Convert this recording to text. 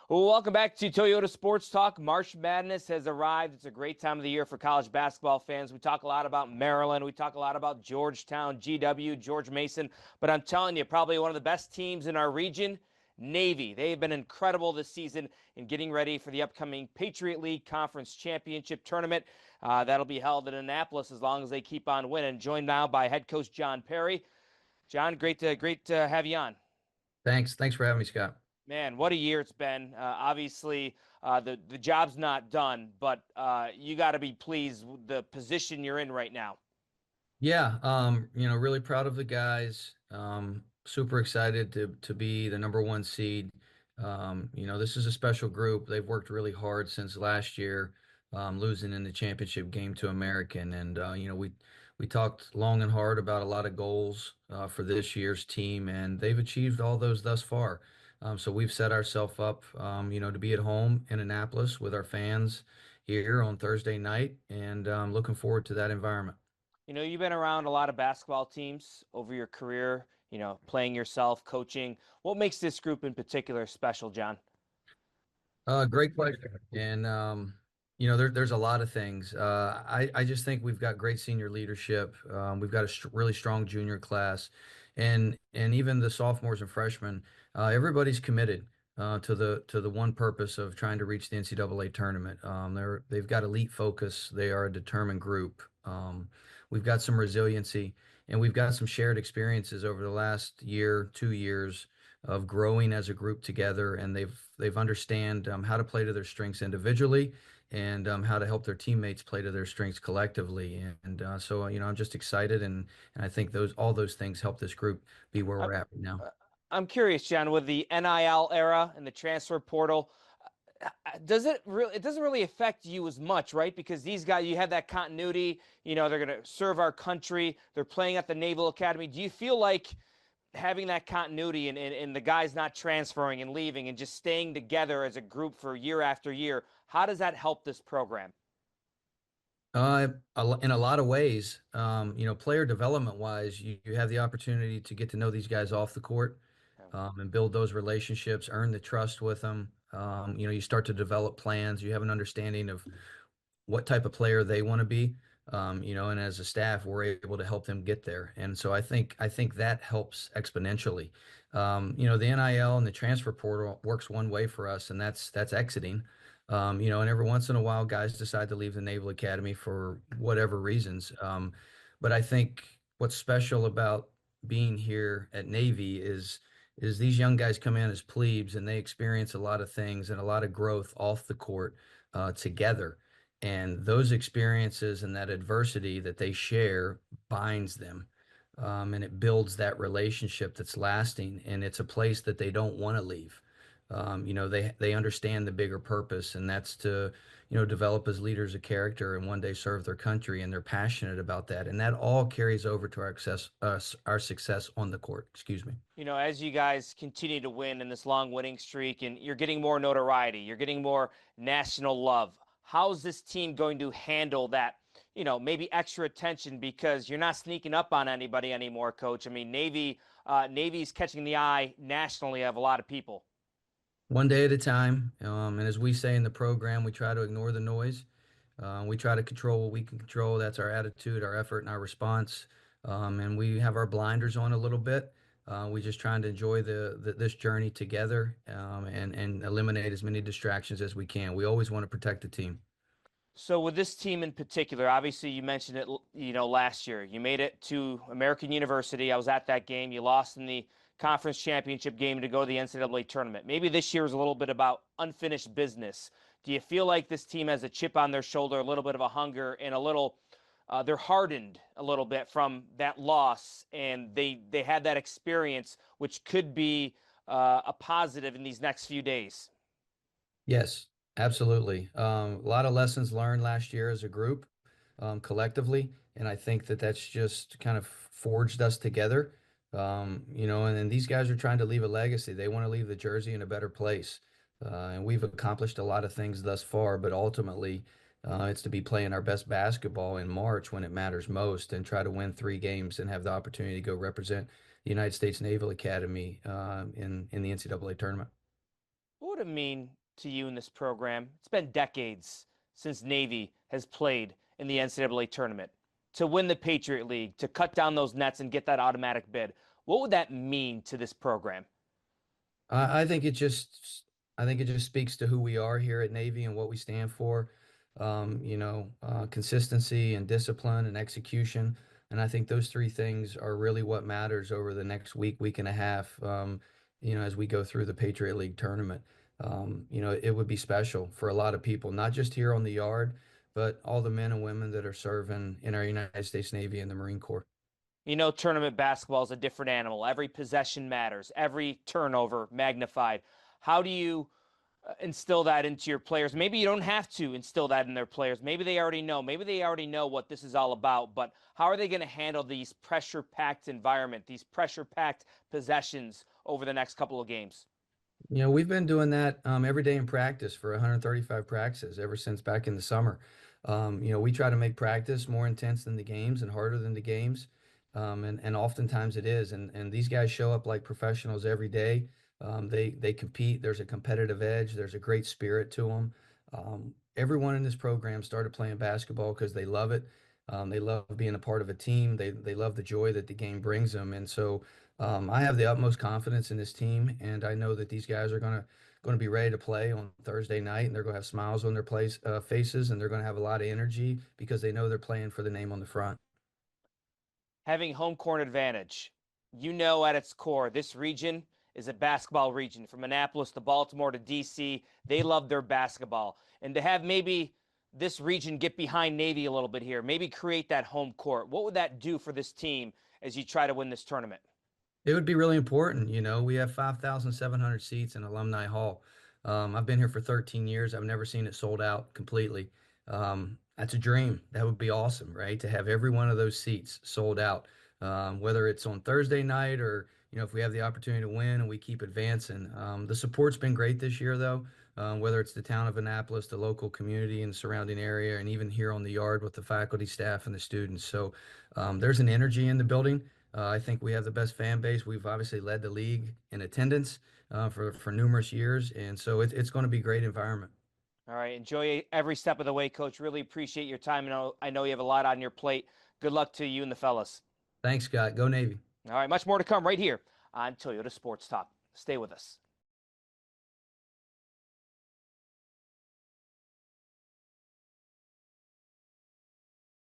Well, welcome back to Toyota Sports Talk. March Madness has arrived. It's a great time of the year for college basketball fans. We talk a lot about Maryland. We talk a lot about Georgetown, GW, George Mason. But I'm telling you, probably one of the best teams in our region, Navy. They've been incredible this season in getting ready for the upcoming Patriot League Conference Championship Tournament. That'll be held in Annapolis as long as they keep on winning. Joined now by head coach John Perry. John, great to have you on. Thanks for having me, Scott. Man, what a year it's been. Obviously, the job's not done, but you got to be pleased with the position you're in right now. Yeah, really proud of the guys. Super excited to be the number one seed. This is a special group. They've worked really hard since last year, losing in the championship game to American. And we talked long and hard about a lot of goals for this year's team, and they've achieved all those thus far. So we've set ourselves up, to be at home in Annapolis with our fans here on Thursday night, and looking forward to that environment. You've been around a lot of basketball teams over your career, playing yourself, coaching. What makes this group in particular special, John? Great question. And there's a lot of things. I just think we've got great senior leadership. We've got a really strong junior class, and even the sophomores and freshmen. Everybody's committed to the one purpose of trying to reach the NCAA tournament. They've got elite focus. They are a determined group. We've got some resiliency, and we've got some shared experiences over the last year, 2 years of growing as a group together, and they've understand how to play to their strengths individually, and how to help their teammates play to their strengths collectively. And I'm just excited, and I think all those things help this group be where we're at right now. I'm curious, John, with the NIL era and the transfer portal, it doesn't really affect you as much, right? Because these guys, you have that continuity, they're going to serve our country. They're playing at the Naval Academy. Do you feel like having that continuity and the guys not transferring and leaving and just staying together as a group for year after year, how does that help this program? In a lot of ways, player development wise, you have the opportunity to get to know these guys off the court, and build those relationships, earn the trust with them. You start to develop plans. You have an understanding of what type of player they want to be. And as a staff, we're able to help them get there. And so I think that helps exponentially. The NIL and the transfer portal works one way for us, and that's exiting. And every once in a while, guys decide to leave the Naval Academy for whatever reasons. But I think what's special about being here at Navy is these young guys come in as plebes, and they experience a lot of things and a lot of growth off the court together. And those experiences and that adversity that they share binds them. And it builds that relationship that's lasting. And it's a place that they don't want to leave. They understand the bigger purpose, and that's to, develop as leaders of character and one day serve their country. And they're passionate about that. And that all carries over to our success on the court. Excuse me. As you guys continue to win in this long winning streak and you're getting more notoriety, you're getting more national love. How's this team going to handle that, maybe extra attention because you're not sneaking up on anybody anymore, Coach? I mean, Navy's catching the eye nationally of a lot of people. One day at a time. And as we say in the program, we try to ignore the noise. We try to control what we can control. That's our attitude, our effort, and our response. And we have our blinders on a little bit. We just trying to enjoy this journey together, and eliminate as many distractions as we can. We always want to protect the team. So with this team in particular, obviously you mentioned it, last year. You made it to American University. I was at that game. You lost in the conference championship game to go to the NCAA tournament. Maybe this year is a little bit about unfinished business. Do you feel like this team has a chip on their shoulder, a little bit of a hunger, and they're hardened a little bit from that loss, and they had that experience, which could be a positive in these next few days? Yes, absolutely. A lot of lessons learned last year as a group, collectively, and I think that's just kind of forged us together. And then these guys are trying to leave a legacy. They want to leave the jersey in a better place. And we've accomplished a lot of things thus far, but ultimately, it's to be playing our best basketball in March when it matters most, and try to win 3 games and have the opportunity to go represent the United States Naval Academy in the NCAA tournament. What would it mean to you in this program? It's been decades since Navy has played in the NCAA tournament. To win the Patriot League, to cut down those nets and get that automatic bid, what would that mean to this program? I think it just speaks to who we are here at Navy and what we stand for. Consistency and discipline and execution. And I think those three things are really what matters over the next week, week and a half. As we go through the Patriot League tournament. It would be special for a lot of people, not just here on the yard, but all the men and women that are serving in our United States Navy and the Marine Corps. Tournament basketball is a different animal. Every possession matters, every turnover magnified. How do you instill that into your players? Maybe you don't have to instill that in their players. Maybe they already know. Maybe they already know what this is all about. But how are they going to handle these pressure-packed environment, these pressure-packed possessions over the next couple of games? We've been doing that every day in practice for 135 practices ever since back in the summer. We try to make practice more intense than the games and harder than the games. And oftentimes it is. And these guys show up like professionals every day. They compete. There's a competitive edge. There's a great spirit to them. Everyone in this program started playing basketball because they love it. They love being a part of a team. They love the joy that the game brings them. And so I have the utmost confidence in this team, and I know that these guys are going to be ready to play on Thursday night, and they're going to have smiles on their faces, and they're going to have a lot of energy because they know they're playing for the name on the front. Having home court advantage, at its core, this region is a basketball region. From Annapolis to Baltimore to DC, they love their basketball. And to have maybe this region get behind Navy a little bit here, maybe create that home court, what would that do for this team as you try to win this tournament? It would be really important. We have 5,700 seats in Alumni Hall. I've been here for 13 years. I've never seen it sold out completely. That's a dream. That would be awesome, right? To have every one of those seats sold out, whether it's on Thursday night or, if we have the opportunity to win and we keep advancing. The support's been great this year, though, whether it's the town of Annapolis, the local community and surrounding area, and even here on the yard with the faculty, staff, and the students. So there's an energy in the building. I think we have the best fan base. We've obviously led the league in attendance for numerous years, and so it's going to be a great environment. All right, enjoy every step of the way, Coach. Really appreciate your time. I know you have a lot on your plate. Good luck to you and the fellas. Thanks, Scott. Go Navy. All right, much more to come right here on Toyota Sports Talk. Stay with us.